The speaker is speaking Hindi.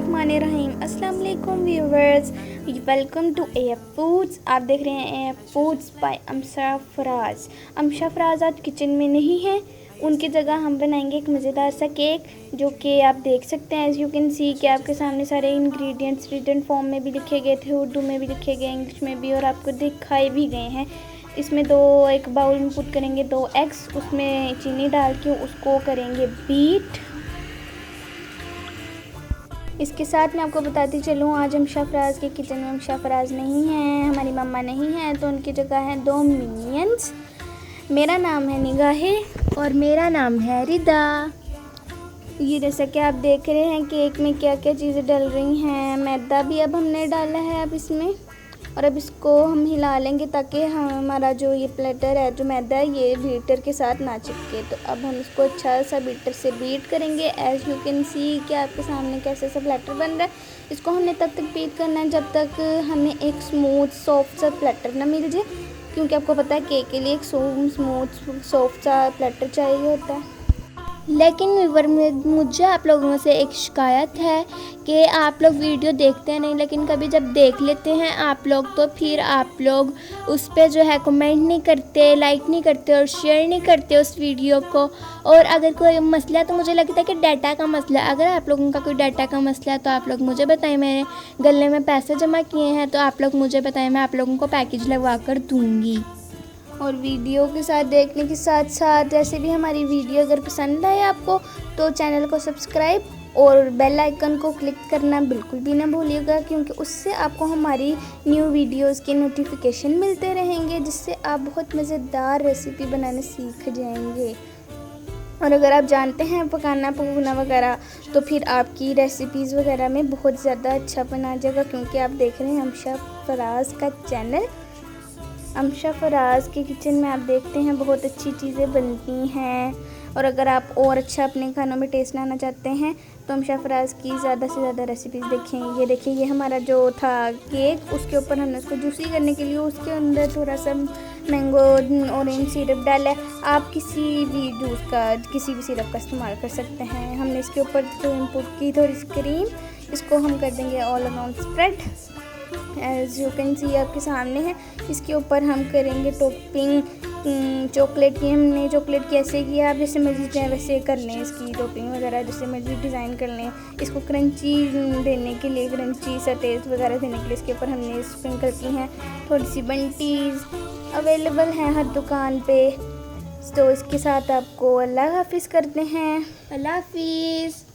बिस्मिल्लाहिर्रहमानिर्रहीम। अस्सलाम वालेकुम viewers, welcome to F Foods. आप देख रहे हैं F Foods by Amsha Faraz. Amsha Faraz आज किचन में नहीं है, उनकी जगह हम बनाएंगे एक मज़ेदार सा केक, जो कि आप देख सकते हैं। एज़ यू कैन सी कि आपके सामने सारे इंग्रेडिएंट्स रिटन फॉर्म में भी लिखे गए थे, उर्दू में भी लिखे गए, इंग्लिश में भी, और आपको दिखाए भी गए हैं। इसमें एक बाउल में पुट करेंगे 2 एग्स, उसमें चीनी डाल के उसको करेंगे बीट। इसके साथ मैं आपको बताती चलूँ, आज अमशा फराज के किचन में अमशा फराज नहीं है, हमारी मम्मा नहीं है, तो उनकी जगह है 2 मिनियंस। मेरा नाम है निगाहे और मेरा नाम है रिदा। ये जैसा कि आप देख रहे हैं केक में क्या क्या चीज़ें डल रही हैं। मैदा भी अब हमने डाला है अब इसमें, और अब इसको हम हिला लेंगे ताकि हमारा जो ये प्लेटर है, जो मैदा है, ये बीटर के साथ ना चिपके। तो अब हम इसको अच्छा सा बीटर से बीट करेंगे। एज़ यू कैन सी कि आपके सामने कैसे सा प्लेटर बन रहा है। इसको हमने तब तक बीट करना है जब तक हमें एक स्मूथ सॉफ्ट सा प्लेटर ना मिल जाए, क्योंकि आपको पता है केक के लिए एक स्मूथ सॉफ्ट सा प्लेटर चाहिए होता है। लेकिन व्यूवर मुझे आप लोगों से एक शिकायत है कि आप लोग वीडियो देखते नहीं, लेकिन कभी जब देख लेते हैं आप लोग तो फिर आप लोग उस पर जो है कमेंट नहीं करते, लाइक नहीं करते और शेयर नहीं करते उस वीडियो को। और अगर कोई मसला है तो मुझे लगता है कि डाटा का मसला है। अगर आप लोगों का कोई डाटा का मसला है तो आप लोग मुझे बताएं। मेरे गले में पैसे जमा किए हैं तो आप लोग मुझे बताएं, मैं आप लोगों को पैकेज लगवा कर दूँगी। और वीडियो के साथ देखने के साथ साथ ऐसे भी हमारी वीडियो अगर पसंद आए आपको तो चैनल को सब्सक्राइब और बेल आइकन को क्लिक करना बिल्कुल भी ना भूलिएगा, क्योंकि उससे आपको हमारी न्यू वीडियोस के नोटिफिकेशन मिलते रहेंगे, जिससे आप बहुत मज़ेदार रेसिपी बनाना सीख जाएंगे। और अगर आप जानते हैं पकाना वगैरह तो फिर आपकी रेसिपीज़ वगैरह में बहुत ज़्यादा अच्छा बना जाएगा, क्योंकि आप देख रहे हैं अमशा फराज का चैनल। अमशा फराज के किचन में आप देखते हैं बहुत अच्छी चीज़ें बनती हैं। और अगर आप और अच्छा अपने खानों में टेस्ट लाना चाहते हैं तो अमशा फराज की ज़्यादा से ज़्यादा रेसिपीज़ देखें। ये देखिए, ये हमारा जो था केक, उसके ऊपर हमने उसको जूसी करने के लिए उसके अंदर थोड़ा सा मैंगो ऑरेंज सिरप डाला है। आप किसी भी जूस का, किसी भी सिरप का इस्तेमाल कर सकते हैं। हमने इसके ऊपर जो इनपुट की थोड़ी सी क्रीम, इसको हम कर देंगे all around spread. As you can see आपके सामने है। इसके ऊपर हम करेंगे टॉपिंग चॉकलेट की। हमने चॉकलेट की ऐसे किया, आप जैसे मर्जी चाहे वैसे कर लें, इसकी टॉपिंग वगैरह जैसे मर्जी डिज़ाइन कर लें। इसको क्रंची देने के लिए, क्रंची सा टेस्ट वगैरह देने के लिए इसके ऊपर हमने स्प्रिंकल की हैं। थोड़ी सी बंटीज़ अवेलेबल हैं हर दुकान पे। तो इसके साथ आपको अल्लाह हाफिज़ करते हैं। अल्लाह हाफिज़।